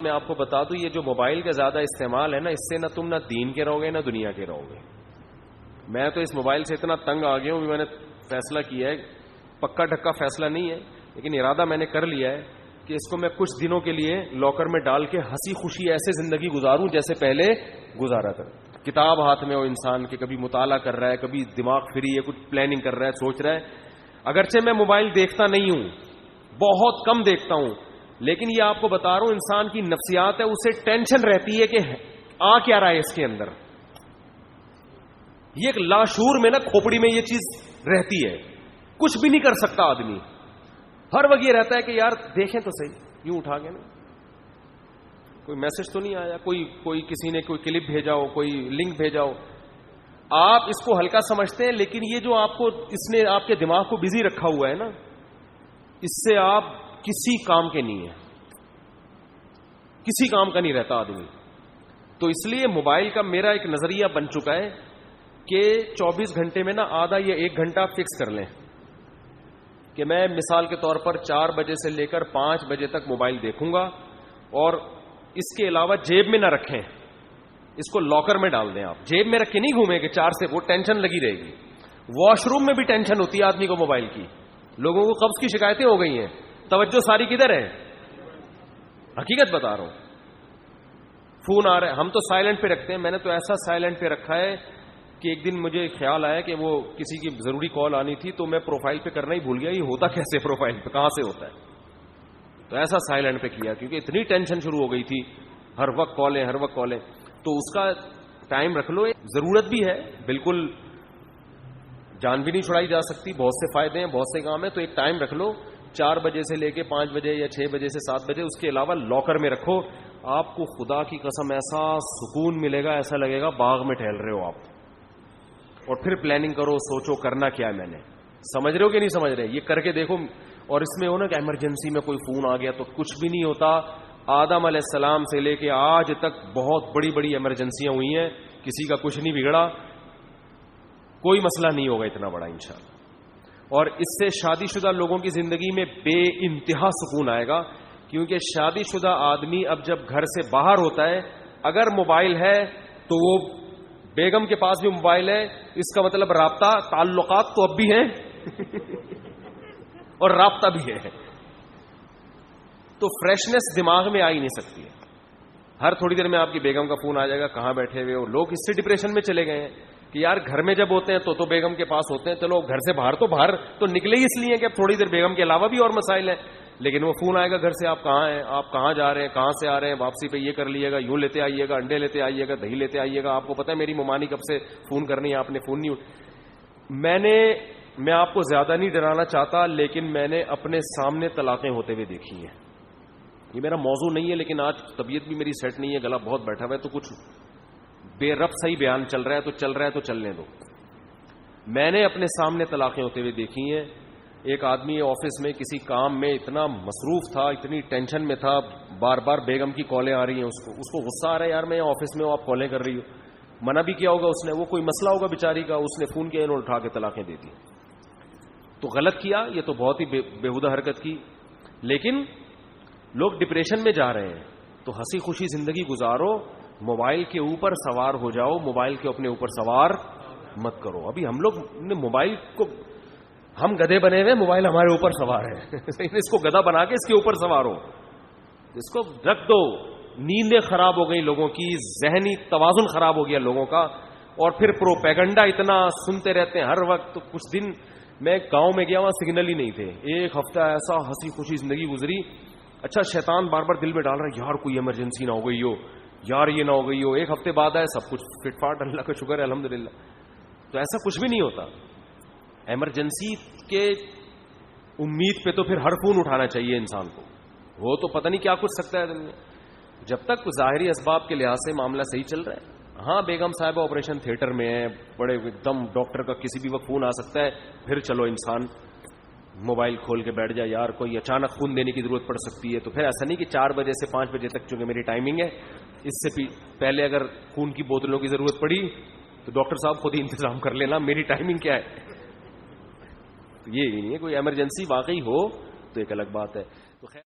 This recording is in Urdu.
میں آپ کو بتا دوں, یہ جو موبائل کا زیادہ استعمال ہے نا, اس سے نہ تم نہ دین کے رہو گے نہ دنیا کے رہو گے. میں تو اس موبائل سے اتنا تنگ آ گیا ہوں, میں نے فیصلہ کیا ہے, پکا ڈھکا فیصلہ نہیں ہے لیکن ارادہ میں نے کر لیا ہے کہ اس کو میں کچھ دنوں کے لیے لاکر میں ڈال کے ہنسی خوشی ایسے زندگی گزاروں جیسے پہلے گزارا تھا. کتاب ہاتھ میں ہو انسان کے, کبھی مطالعہ کر رہا ہے, کبھی دماغ فری ہے, کچھ پلاننگ کر رہا ہے, سوچ رہا ہے. اگرچہ میں موبائل دیکھتا نہیں ہوں, بہت کم دیکھتا ہوں, لیکن یہ آپ کو بتا رہا ہوں انسان کی نفسیات ہے, اسے ٹینشن رہتی ہے کہ آ کیا رہا ہے اس کے اندر. یہ ایک لاشعور میں نا کھوپڑی میں یہ چیز رہتی ہے, کچھ بھی نہیں کر سکتا آدمی. ہر وقت یہ رہتا ہے کہ یار دیکھیں تو صحیح, یوں اٹھا کے نا کوئی میسج تو نہیں آیا, کوئی کسی نے کوئی کلپ بھیجا ہو, کوئی لنک بھیجا ہو. آپ اس کو ہلکا سمجھتے ہیں لیکن یہ جو آپ کو اس نے آپ کے دماغ کو بزی رکھا ہوا ہے نا, اس سے آپ کسی کام کے نہیں ہیں, کسی کام کا نہیں رہتا آدمی. تو اس لیے موبائل کا میرا ایک نظریہ بن چکا ہے کہ 24 گھنٹے میں نا آدھا یا 1 گھنٹہ فکس کر لیں کہ میں مثال کے طور پر 4 بجے سے لے کر 5 بجے تک موبائل دیکھوں گا, اور اس کے علاوہ جیب میں نہ رکھیں, اس کو لاکر میں ڈال دیں. آپ جیب میں رکھ کے نہیں گھومیں کہ 4 سے, وہ ٹینشن لگی رہے گی. واش روم میں بھی ٹینشن ہوتی ہے آدمی کو موبائل کی. لوگوں کو قبض کی شکایتیں ہو گئی ہیں, توجہ ساری کدھر ہے؟ حقیقت بتا رہا ہوں. فون آ رہا ہے, ہم تو سائلنٹ پہ رکھتے ہیں, میں نے تو ایسا سائلنٹ پہ رکھا ہے کہ ایک دن مجھے خیال آیا کہ وہ کسی کی ضروری کال آنی تھی تو میں پروفائل پہ کرنا ہی بھول گیا, یہ ہوتا کیسے پروفائل پہ, کہاں سے ہوتا ہے. تو ایسا سائلنٹ پہ کیا کیونکہ اتنی ٹینشن شروع ہو گئی تھی, ہر وقت کالیں, ہر وقت کالیں. تو اس کا ٹائم رکھ لو, ضرورت بھی ہے بالکل, جان بھی نہیں چھڑائی جا سکتی, بہت سے فائدے ہیں, بہت سے کام ہیں. تو ایک ٹائم رکھ لو, 4 بجے سے لے کے 5 بجے یا 6 بجے سے 7 بجے, اس کے علاوہ لاکر میں رکھو. آپ کو خدا کی قسم ایسا سکون ملے گا, ایسا لگے گا باغ میں ٹہل رہے ہو آپ. اور پھر پلاننگ کرو, سوچو کرنا کیا ہے. میں نے سمجھ رہے ہو کہ نہیں سمجھ رہے, یہ کر کے دیکھو. اور اس میں ہو نا کہ ایمرجنسی میں کوئی فون آ گیا تو کچھ بھی نہیں ہوتا. آدم علیہ السلام سے لے کے آج تک بہت بڑی بڑی ایمرجنسیاں ہوئی ہیں, کسی کا کچھ نہیں بگڑا, کوئی مسئلہ نہیں ہوگا اتنا بڑا انشاءاللہ. اور اس سے شادی شدہ لوگوں کی زندگی میں بے انتہا سکون آئے گا, کیونکہ شادی شدہ آدمی اب جب گھر سے باہر ہوتا ہے, اگر موبائل ہے تو وہ بیگم کے پاس بھی موبائل ہے, اس کا مطلب رابطہ, تعلقات تو اب بھی ہیں اور رابطہ بھی ہے. تو فریشنس دماغ میں آ ہی نہیں سکتی ہے. ہر تھوڑی دیر میں آپ کی بیگم کا فون آ جائے گا, کہاں بیٹھے ہوئے ہو. لوگ اس سے ڈپریشن میں چلے گئے ہیں کہ یار گھر میں جب ہوتے ہیں تو بیگم کے پاس ہوتے ہیں, چلو گھر سے باہر تو نکلے ہی اس لیے کہ اب تھوڑی دیر بیگم کے علاوہ بھی اور مسائل ہیں. لیکن وہ فون آئے گا گھر سے, آپ کہاں ہیں, آپ کہاں جا رہے ہیں, کہاں سے آ رہے ہیں, واپسی پہ یہ کر لیے گا, یوں لیتے آئیے گا, انڈے لیتے آئیے گا, دہی لیتے آئیے گا. آپ کو پتا ہے میری ممانی کب سے فون کرنی ہے, آپ نے فون نہیں. میں آپ کو زیادہ نہیں ڈرانا چاہتا, لیکن میں نے اپنے سامنے طلاقیں ہوتے ہوئے دیکھی ہیں. یہ میرا موضوع نہیں ہے, لیکن آج طبیعت بھی میری سیٹ نہیں ہے, گلا بہت بیٹھا ہوا ہے, تو کچھ بے رب صحیح بیان چل رہا ہے تو چلنے دو. میں نے اپنے سامنے طلاقیں ہوتے ہوئے دیکھی ہیں. ایک آدمی آفس میں کسی کام میں اتنا مصروف تھا, اتنی ٹینشن میں تھا, بار بار بیگم کی کالیں آ رہی ہیں, اس کو غصہ آ رہا ہے, یار میں آفس میں ہوں, آپ کالیں کر رہی ہو. منع بھی کیا ہوگا اس نے, وہ کوئی مسئلہ ہوگا بیچاری کا, اس نے فون کیا, انہوں نے اٹھا کے طلاقیں دے دی. تو غلط کیا, یہ تو بہت ہی بےہودہ حرکت کی. لیکن لوگ ڈپریشن میں جا رہے ہیں, تو ہنسی خوشی زندگی گزارو, موبائل کے اوپر سوار ہو جاؤ, موبائل کے اپنے اوپر سوار مت کرو. ابھی ہم لوگ نے موبائل کو, ہم گدھے بنے ہوئے, موبائل ہمارے اوپر سوار ہے. اس کو گدھا بنا کے اس کے اوپر سوار ہو, اس کو رکھ دو. نیندیں خراب ہو گئی لوگوں کی, ذہنی توازن خراب ہو گیا لوگوں کا, اور پھر پروپیگنڈا اتنا سنتے رہتے ہیں ہر وقت. تو کچھ دن میں گاؤں میں گیا, وہاں سگنل ہی نہیں تھے, 1 ہفتہ ایسا ہنسی خوشی زندگی گزری. اچھا شیطان بار بار دل میں ڈال رہا ہے, یار کوئی ایمرجنسی نہ ہو گئی ہو, یار یہ نہ ہو گئی ہو. 1 ہفتے بعد آئے سب کچھ فٹ فاٹ, اللہ کا شکر ہے الحمدللہ. تو ایسا کچھ بھی نہیں ہوتا. ایمرجنسی کے امید پہ تو پھر ہر فون اٹھانا چاہیے انسان کو, وہ تو پتہ نہیں کیا کچھ سکتا ہے دنیا. جب تک ظاہری اسباب کے لحاظ سے معاملہ صحیح چل رہا ہے. ہاں بیگم صاحبہ آپریشن تھیٹر میں ہے, بڑے ایک دم ڈاکٹر کا کسی بھی وقت فون آ سکتا ہے, پھر چلو انسان موبائل کھول کے بیٹھ جائے. یار کوئی اچانک خون دینے کی ضرورت پڑ سکتی ہے, تو پھر ایسا نہیں کہ 4 بجے سے 5 بجے تک چونکہ میری ٹائمنگ ہے, اس سے پہلے اگر خون کی بوتلوں کی ضرورت پڑی تو ڈاکٹر صاحب خود ہی انتظام کر لینا, میری ٹائمنگ کیا ہے. یہ ہی نہیں ہے, کوئی ایمرجنسی واقعی ہو تو ایک الگ بات ہے. تو خیر